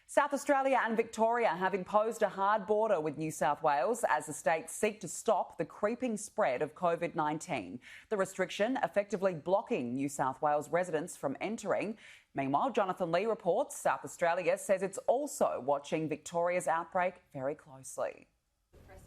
South Australia and Victoria have imposed a hard border with New South Wales as the states seek to stop the creeping spread of COVID-19. The restriction effectively blocking New South Wales residents from entering. Meanwhile, Jonathan Lee reports South Australia says it's also watching Victoria's outbreak very closely.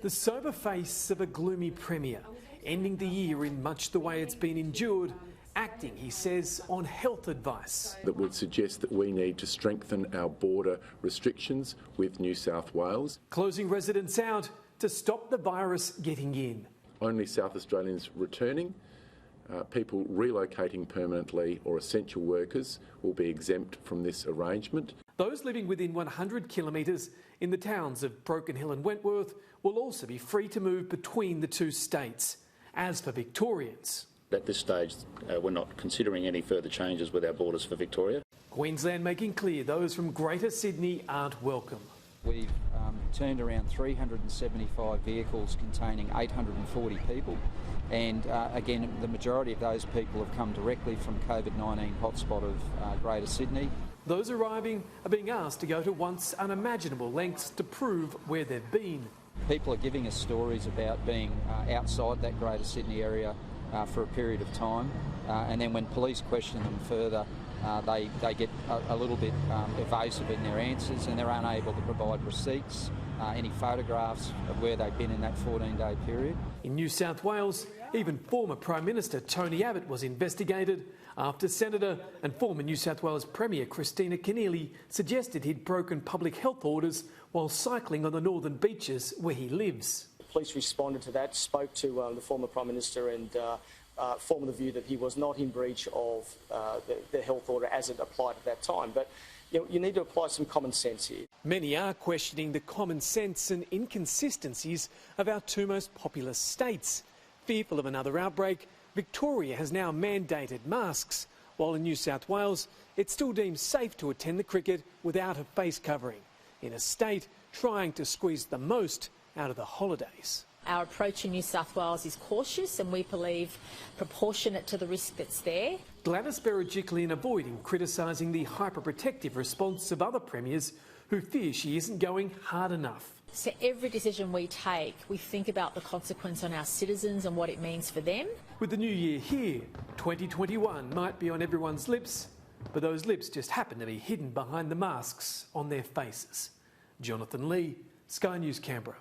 The sober face of a gloomy premier, ending the year in much the way it's been endured, acting, he says, on health advice. That would suggest that we need to strengthen our border restrictions with New South Wales. Closing residents out to stop the virus getting in. Only South Australians returning, people relocating permanently or essential workers will be exempt from this arrangement. Those living within 100 kilometres in the towns of Broken Hill and Wentworth will also be free to move between the two states. As for Victorians, at this stage, we're not considering any further changes with our borders for Victoria. Queensland making clear those from Greater Sydney aren't welcome. We've turned around 375 vehicles containing 840 people, and again, the majority of those people have come directly from COVID-19 hotspot of Greater Sydney. Those arriving are being asked to go to once unimaginable lengths to prove where they've been. People are giving us stories about being outside that Greater Sydney area for a period of time, and then when police question them further, they get a little bit evasive in their answers, and they're unable to provide receipts, any photographs of where they've been in that 14-day period. In New South Wales, even former Prime Minister Tony Abbott was investigated after Senator and former New South Wales Premier Christina Keneally suggested he'd broken public health orders while cycling on the northern beaches where he lives. Police responded to that, spoke to the former Prime Minister and formed the view that he was not in breach of the health order as it applied at that time. But you need to apply some common sense here. Many are questioning the common sense and inconsistencies of our two most populous states. Fearful of another outbreak, Victoria has now mandated masks, while in New South Wales it's still deemed safe to attend the cricket without a face covering, in a state trying to squeeze the most out of the holidays. Our approach in New South Wales is cautious and we believe proportionate to the risk that's there. Gladys Berejiklian avoiding criticising the hyper-protective response of other premiers who fear she isn't going hard enough. So every decision we take, we think about the consequence on our citizens and what it means for them. With the new year here, 2021 might be on everyone's lips, but those lips just happen to be hidden behind the masks on their faces. Jonathan Lee, Sky News, Canberra.